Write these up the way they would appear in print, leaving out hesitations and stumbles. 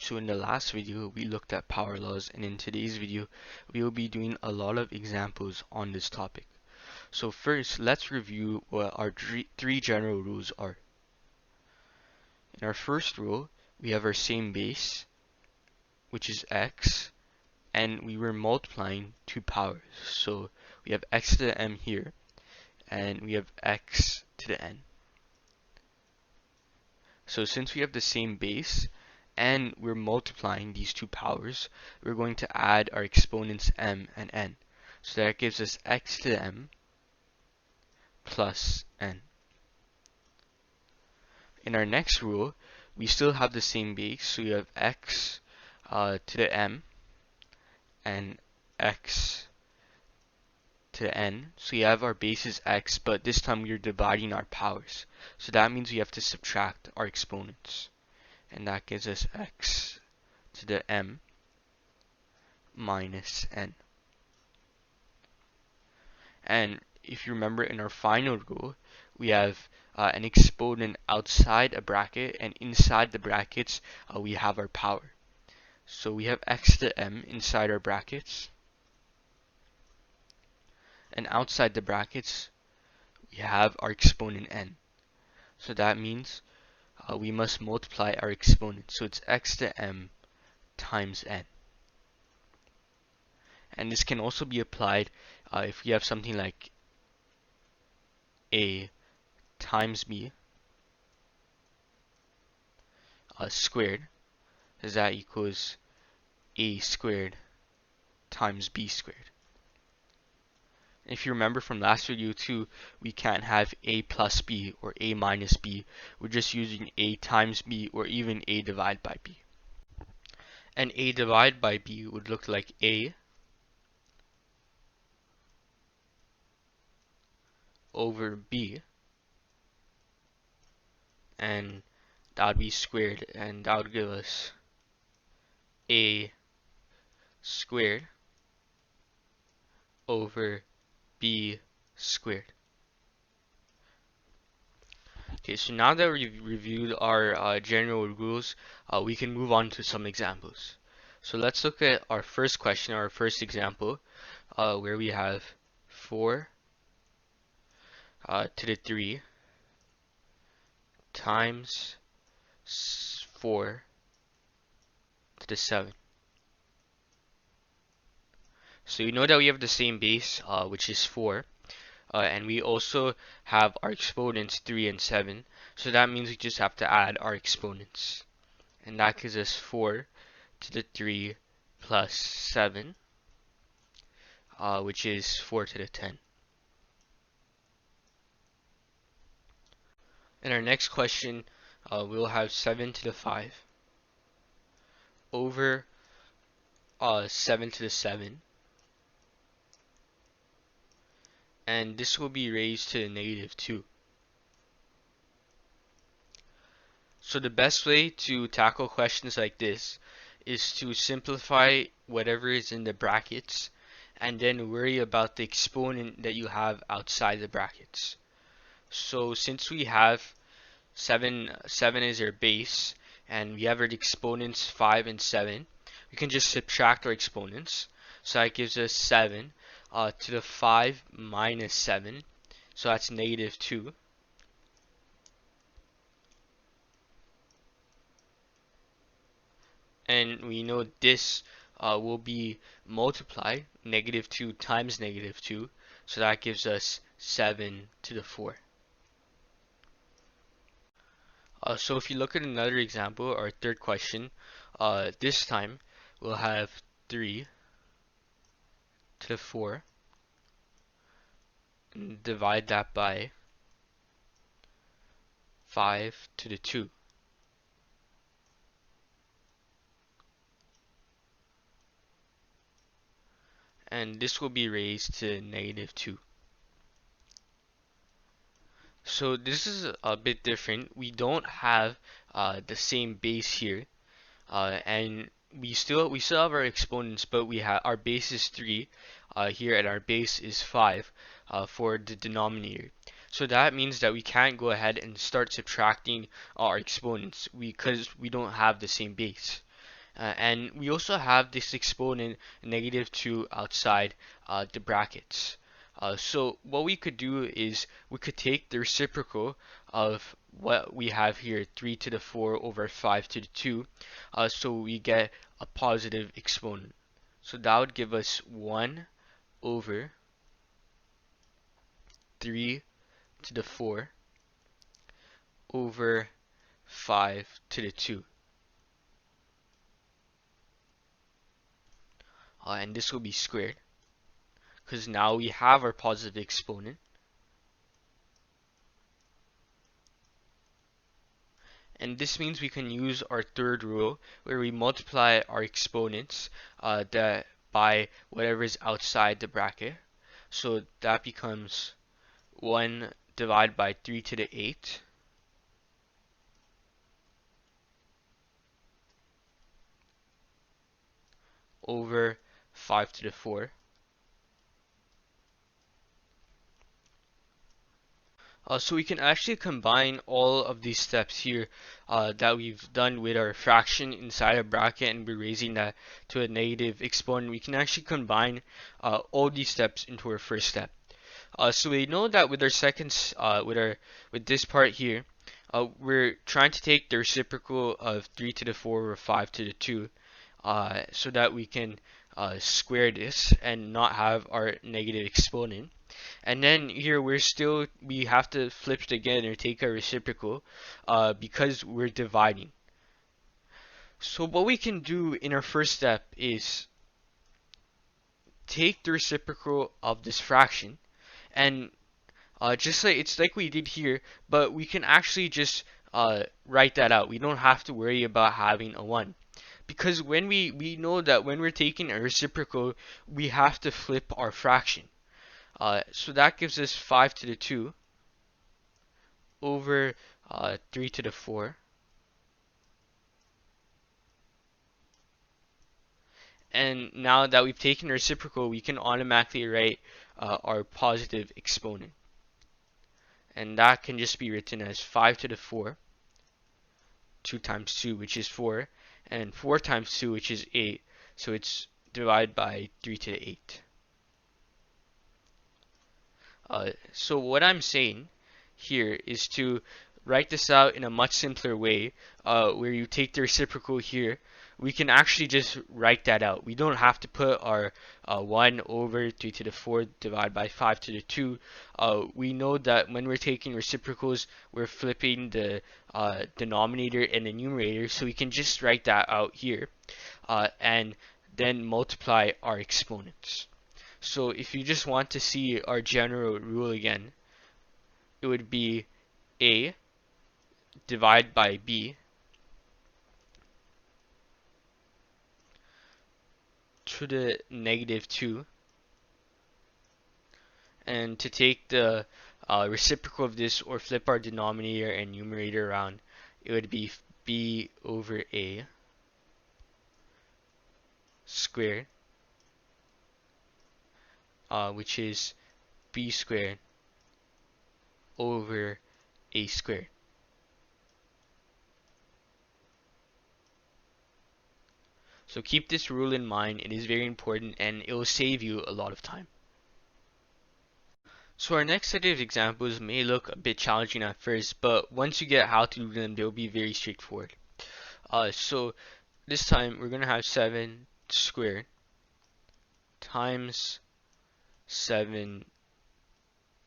So in the last video we looked at power laws, and in today's video we will be doing a lot of examples on this topic. So first let's review what our three general rules are. In our first rule we have our same base, which is x, and we were multiplying two powers. So we have x to the m here, and we have x to the n. So since we have the same base and we're multiplying these two powers, we're going to add our exponents m and n. So that gives us x to the m plus n. In our next rule, we still have the same base, so we have x to the m and x to the n. So we have our base is x, but this time we're dividing our powers. So that means we have to subtract our exponents. And that gives us x to the m minus n. And if you remember, in our final rule, we have an exponent outside a bracket, and inside the brackets we have our power. So we have x to the m inside our brackets, and outside the brackets we have our exponent n. So that means we must multiply our exponent. So it's x to m times n. And this can also be applied if we have something like a times b squared, as that equals a squared times b squared. If you remember from last video too, we can't have a plus b or a minus b. We're just using a times b or even a divided by b. And a divided by b would look like a over b, and that would be squared, and that would give us a squared over b squared. Okay, so now that we've reviewed our general rules, we can move on to some examples. So let's look at our first question, our first example, where we have 4 to the 3 times 4 to the 7. So you know that we have the same base, which is 4, and we also have our exponents 3 and 7. So that means we just have to add our exponents, and that gives us 4 to the 3 plus 7, which is 4 to the 10. In our next question, we'll have 7 to the 5 over 7 to the 7, and this will be raised to the negative 2. So the best way to tackle questions like this is to simplify whatever is in the brackets and then worry about the exponent that you have outside the brackets. So since we have 7 is our base, and we have our exponents 5 and 7, we can just subtract our exponents. So that gives us 7 to the 5 minus 7, so that's negative 2. And we know this will be multiplied, negative 2 times negative 2, so that gives us 7 to the 4. So if you look at another example, our third question, this time we'll have 3 to the 4, and divide that by 5 to the 2. And this will be raised to negative 2. So this is a bit different. We don't have the same base here, and we still have our exponents, but we have our base is 3 here, and our base is 5 for the denominator. So that means that we can't go ahead and start subtracting our exponents because we don't have the same base. And we also have this exponent negative 2 outside the brackets. So what we could do is we could take the reciprocal of what we have here, 3 to the 4 over 5 to the 2, so we get a positive exponent. So that would give us 1 over 3 to the 4 over 5 to the 2. And this will be squared because now we have our positive exponent. And this means we can use our third rule where we multiply our exponents that by whatever is outside the bracket. So that becomes 1 divided by 3 to the 8 over 5 to the 4. So we can actually combine all of these steps here that we've done with our fraction inside a bracket, and we're raising that to a negative exponent. We can actually combine all these steps into our first step. So we know that with our with this part here, we're trying to take the reciprocal of 3 to the 4 or 5 to the 2, so that we can square this and not have our negative exponent. And then here we have to flip it again or take a reciprocal because we're dividing. So what we can do in our first step is take the reciprocal of this fraction and just like it's like we did here, but we can actually just write that out. We don't have to worry about having a 1. Because when we know that when we're taking a reciprocal, we have to flip our fraction. So that gives us 5 to the 2 over 3 to the 4. And now that we've taken a reciprocal, we can automatically write our positive exponent. And that can just be written as 5 to the 4, 2 times 2, which is 4, and 4 times 2, which is 8. So it's divided by 3 to the 8. So what I'm saying here is to write this out in a much simpler way, where you take the reciprocal here. We can actually just write that out. We don't have to put our 1 over 3 to the 4 divided by 5 to the 2. We know that when we're taking reciprocals, we're flipping the denominator and the numerator, so we can just write that out here and then multiply our exponents. So if you just want to see our general rule again, it would be A divided by B to the negative 2. And to take the reciprocal of this or flip our denominator and numerator around, it would be B over A squared, which is B squared over A squared. So keep this rule in mind. It is very important and it will save you a lot of time. So our next set of examples may look a bit challenging at first, but once you get how to do them, they'll be very straightforward. So this time we're going to have 7 squared times 7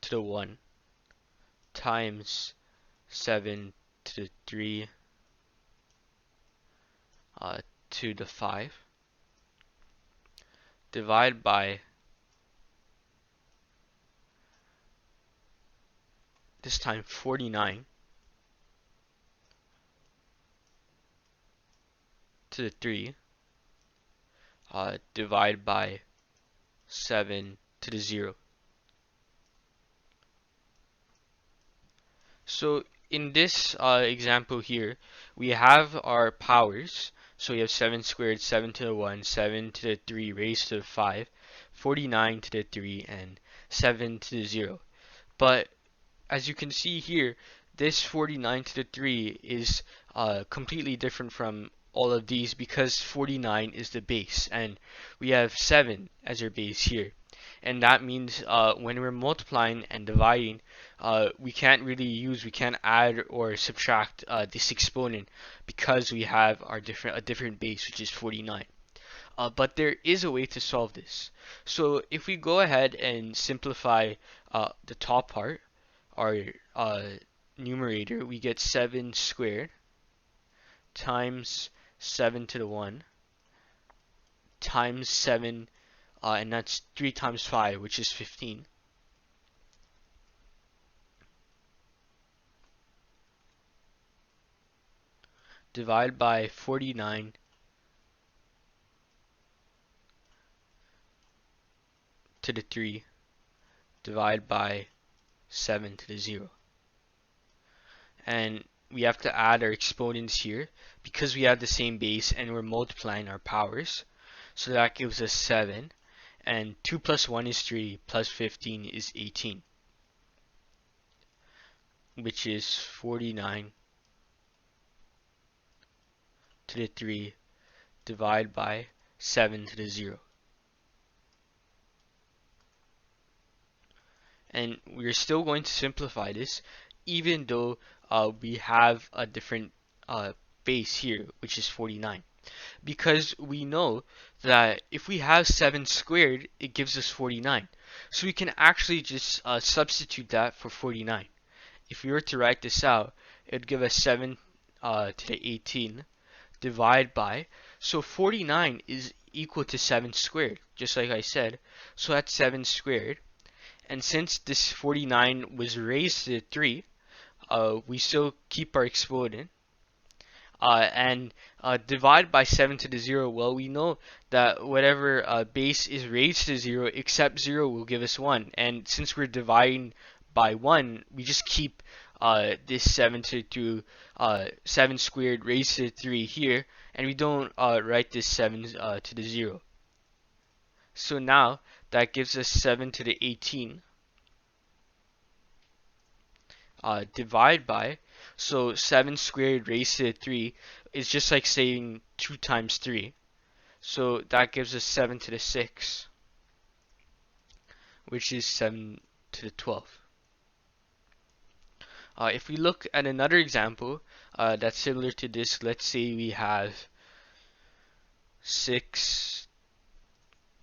to the 1 times 7 to the 3 to the 5 divided by this time 49 to the 3 divided by 7 to the 0. So in this example here, we have our powers. So we have 7 squared, 7 to the 1, 7 to the 3 raised to the 5, 49 to the 3, and 7 to the 0. But as you can see here, this 49 to the 3 is completely different from all of these because 49 is the base, and we have 7 as our base here. And that means when we're multiplying and dividing, we can't add or subtract this exponent because we have a different base, which is 49. But there is a way to solve this. So if we go ahead and simplify the top part, our numerator, we get 7 squared times 7 to the 1 times 7, and that's 3 times 5, which is 15. Divide by 49 to the 3, divide by 7 to the 0. And we have to add our exponents here because we have the same base and we're multiplying our powers. So that gives us 7. And 2 plus 1 is 3, plus 15 is 18, which is 49 to the 3, divide by 7 to the 0. And we're still going to simplify this even though we have a different base here, which is 49. Because we know that if we have 7 squared, it gives us 49. So we can actually just substitute that for 49. If we were to write this out, it would give us 7 to the 18 divide by, so 49 is equal to 7 squared, just like I said. So that's 7 squared. And since this 49 was raised to 3, we still keep our exponent. And divide by 7 to the 0, well, we know that whatever base is raised to 0 except 0 will give us 1. And since we're dividing by 1, we just keep this 7 squared raised to 3 here, and we don't write this 7 to the 0. So now that gives us 7 to the 18 divide by, so 7 squared raised to 3 is just like saying 2 times 3. So that gives us 7 to the 6, which is 7 to the 12. If we look at another example that's similar to this, let's say we have 6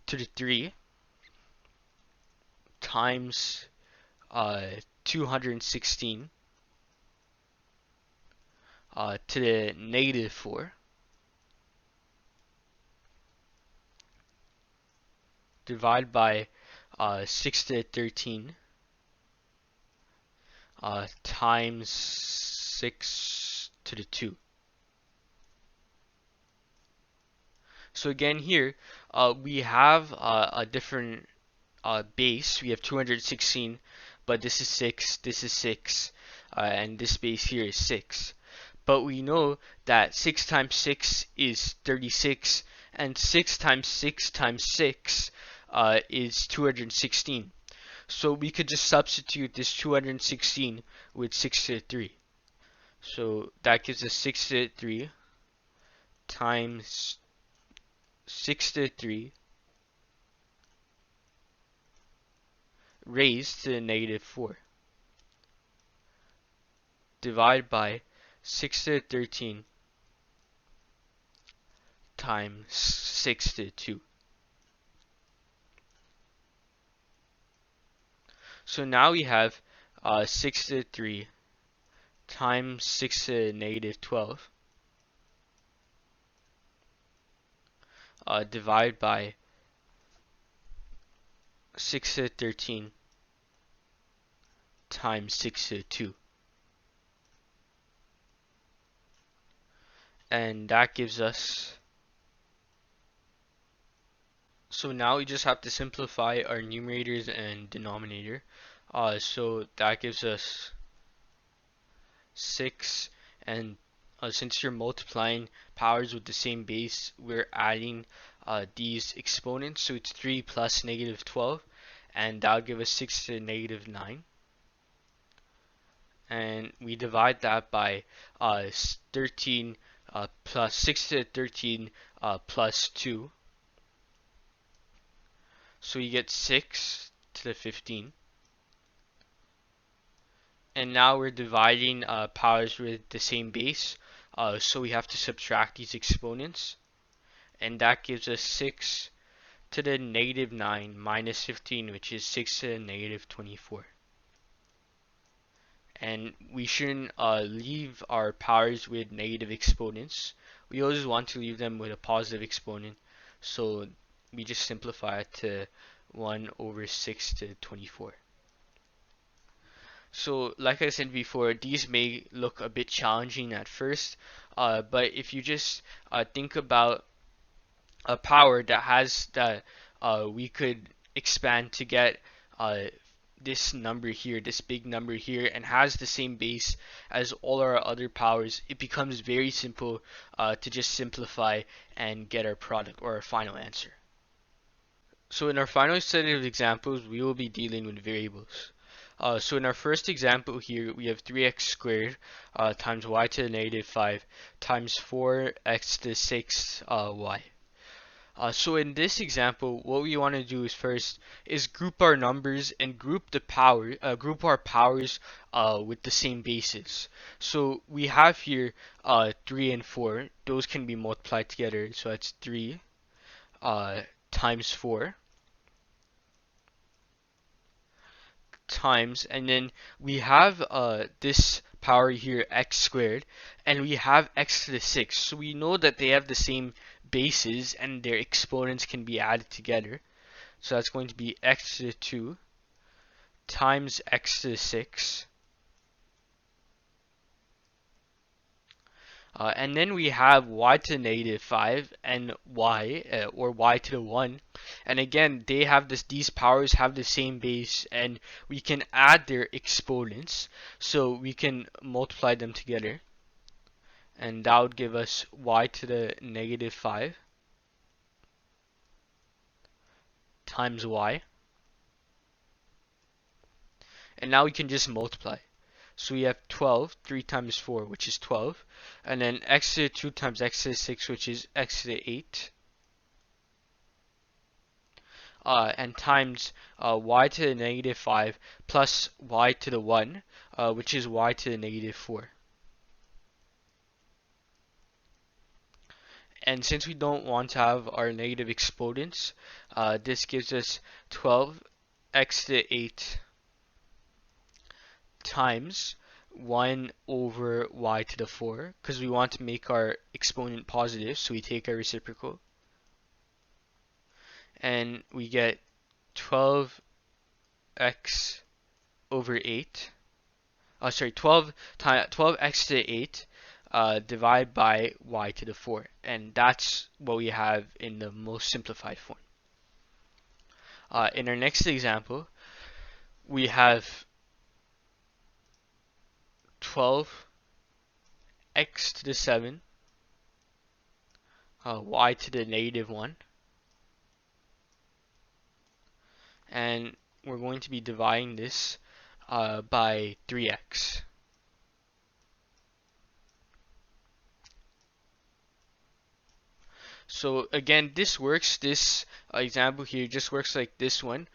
to the 3 times 216 to the negative 4 divided by 6 to the 13 times 6 to the 2. So again here, we have a different base. We have 216, but this is 6, this is 6, and this base here is 6. But we know that 6 times 6 is 36, and 6 times 6 times 6 is 216. So we could just substitute this 216 with 6 to the 3. So that gives us 6 to the 3 times 6 to the 3 raised to the negative 4 divided by 6 to the 13 times 6 to the 2. So now we have 6 to the 3 times 6 to the negative 12 divided by 6 to the 13 times 6 to the 2. And that gives us, so now we just have to simplify our numerators and denominator. So that gives us 6, and since you're multiplying powers with the same base, we're adding these exponents. So it's 3 plus negative 12, and that'll give us 6 to the negative 9. And we divide that by 13 plus 6 to the 13 plus 2. So you get 6 to the 15. And now we're dividing powers with the same base. So we have to subtract these exponents. And that gives us 6 to the negative 9 minus 15, which is 6 to the negative 24. And we shouldn't leave our powers with negative exponents. We always want to leave them with a positive exponent. So we just simplify it to 1 over 6 to 24. So, like I said before, these may look a bit challenging at first, but if you just think about a power that has that we could expand to get uh, this number here, this big number here, and has the same base as all our other powers, it becomes very simple to just simplify and get our product or our final answer. So in our final set of examples, we will be dealing with variables. So in our first example here, we have 3x squared times y to the negative 5 times 4x to the 6 y. So in this example, what we want to do is first is group our numbers and group our powers with the same bases. So we have here 3 and 4. Those can be multiplied together. So that's 3 times 4 times, and then we have this power here, x squared, and we have x to the 6. So we know that they have the same bases and their exponents can be added together. So that's going to be x to the 2 times x to the 6. And then we have y to the negative 5 and y, or y to the 1. And again, they have these powers have the same base, and we can add their exponents. So we can multiply them together. And that would give us y to the negative 5 times y. And now we can just multiply. So we have 12, 3 times 4, which is 12. And then x to the 2 times x to the 6, which is x to the 8. And times y to the negative 5 plus y to the 1, which is y to the negative 4. And since we don't want to have our negative exponents, this gives us 12x to the 8 times 1 over y to the 4, because we want to make our exponent positive, so we take our reciprocal. And we get 12x over 8. 12x to the 8 divided by y to the 4. And that's what we have in the most simplified form. In our next example, we have 12x to the 7, y to the negative 1. And we're going to be dividing this by 3x. So again, this works. This example here just works like this one.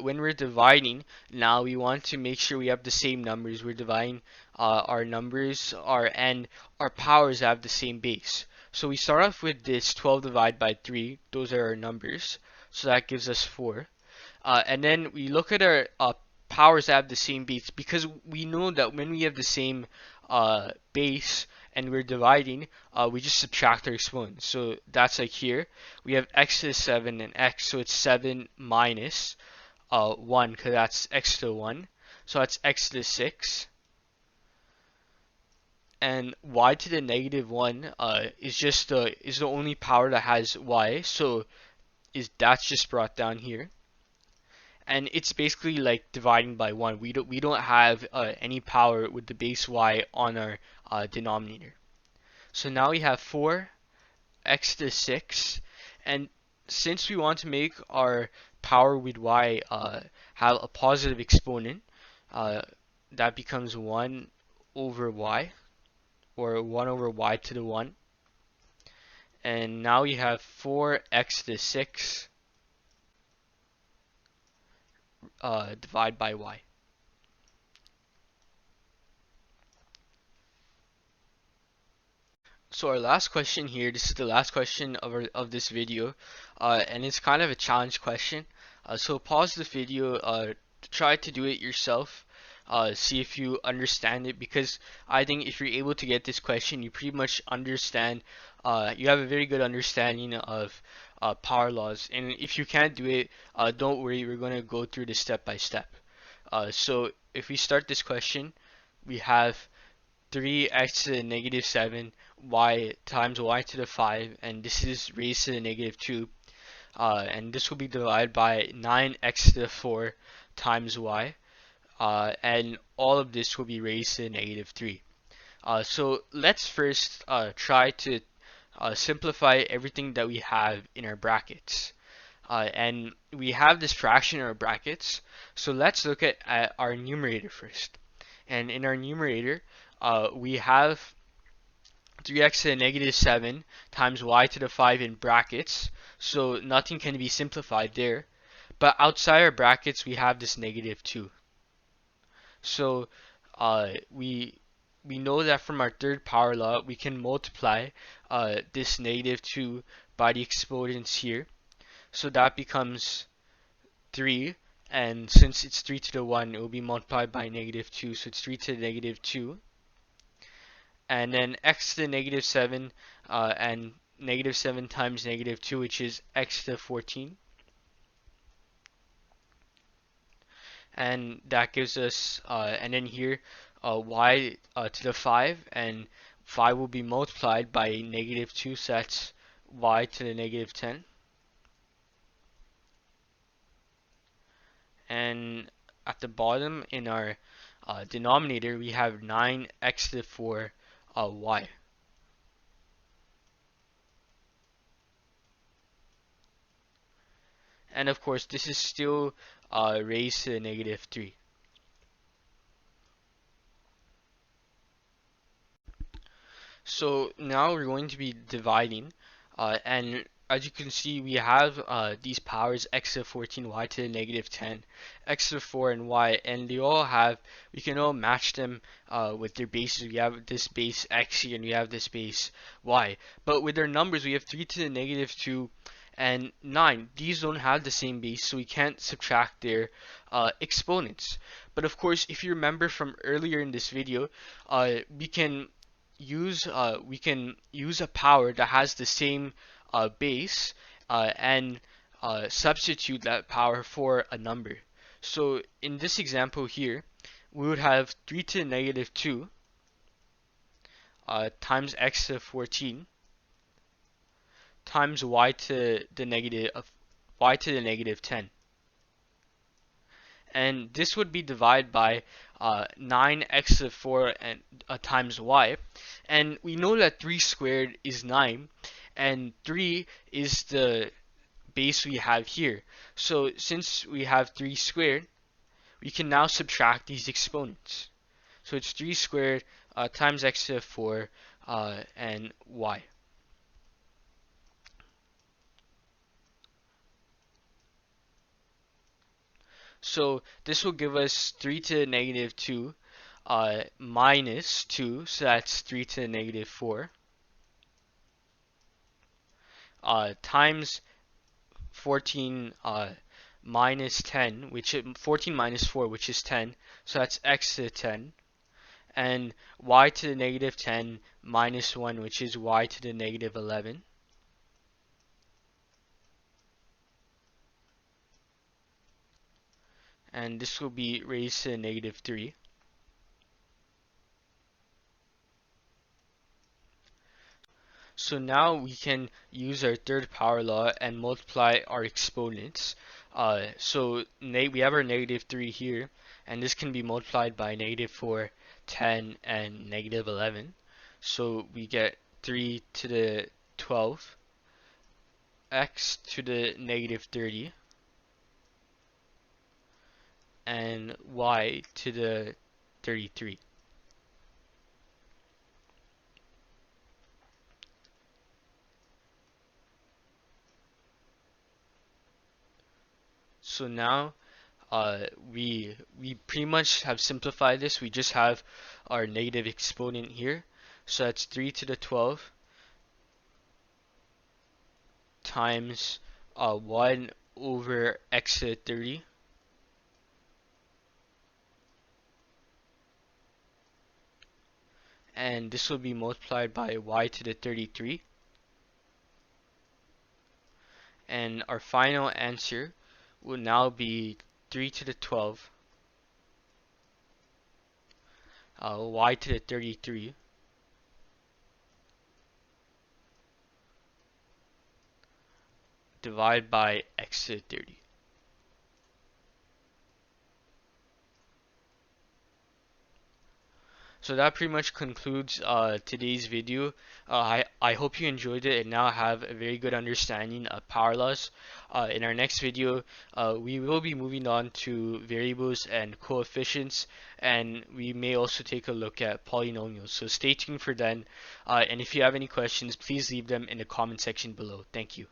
When we're dividing, now we want to make sure we have the same numbers. We're dividing our numbers, and our powers have the same base. So we start off with this 12 divided by 3. Those are our numbers. So that gives us 4. And then we look at our powers that have the same base, because we know that when we have the same base and we're dividing, we just subtract our exponents. So that's like here, we have x to the 7 and x, so it's 7 minus 1, because that's x to the 1. So that's x to the 6. And y to the negative 1 is the only power that has y, so that's just brought down here. And it's basically like dividing by 1. We don't have any power with the base y on our denominator. So now we have 4x to the 6, and since we want to make our power with y have a positive exponent, that becomes 1 over y, or 1 over y to the 1. And now we have 4x to the 6 divided by y. So our last question here, this is the last question of this video, and it's kind of a challenge question. So pause the video, try to do it yourself, see if you understand it, because I think if you're able to get this question, you pretty much understand, you have a very good understanding of power laws. And if you can't do it, don't worry, we're going to go through this step by step. So if we start this question, we have 3x to the negative 7 y times y to the 5, and this is raised to the negative 2, and this will be divided by 9x to the 4 times y, and all of this will be raised to the negative 3. So let's first try to simplify everything that we have in our brackets. And we have this fraction in our brackets, so let's look at our numerator first. And in our numerator, we have 3x to the negative 7 times y to the 5 in brackets, so nothing can be simplified there. But outside our brackets, we have this negative 2. So we know that from our third power law, we can multiply this negative 2 by the exponents here. So that becomes 3, and since it's 3 to the 1, it will be multiplied by negative 2, so it's 3 to the negative 2. And then x to the negative 7, and negative 7 times negative 2, which is x to the 14. And that gives us, and then here, y to the 5, and 5 will be multiplied by negative 2, so that's y to the negative 10. And at the bottom in our denominator, we have 9x to the 4 y. And of course, this is still raised to the negative 3. So now we're going to be dividing, and as you can see, we have these powers x to the 14, y to the negative 10, x to the 4, and y, and they all have, we can all match them with their bases. We have this base x here, and we have this base y. But with our numbers, we have 3 to the negative 2 and 9. These don't have the same base, so we can't subtract their exponents. But of course, if you remember from earlier in this video, we can use a power that has the same base, and substitute that power for a number. So in this example here, we would have 3 to the negative 2 times x to the 14 times y to the negative 10. And this would be divided by 9x to the 4 and times y. And we know that 3 squared is 9, and 3 is the base we have here. So since we have 3 squared, we can now subtract these exponents. So it's 3 squared times x to the 4 and y. So this will give us 3 to the negative 2 minus 2, so that's 3 to the negative 4, times 14 minus 10, which is 14 minus 4, which is 10, so that's x to the 10, and y to the negative 10 minus 1, which is y to the negative 11. And this will be raised to the negative 3. So now we can use our third power law and multiply our exponents. So we have our negative 3 here, and this can be multiplied by negative 4, 10, and negative 11. So we get 3 to the 12, x to the negative 30, and y to the 33. So now we pretty much have simplified this. We just have our negative exponent here. So that's 3 to the 12 times 1 over x to the 30. And this will be multiplied by y to the 33. And our final answer will now be 3 to the 12 y to the 33 divided by x to the 30. So that pretty much concludes today's video. I hope you enjoyed it and now have a very good understanding of power laws. In our next video, we will be moving on to variables and coefficients, and we may also take a look at polynomials. So stay tuned for then. And if you have any questions, please leave them in the comment section below. Thank you.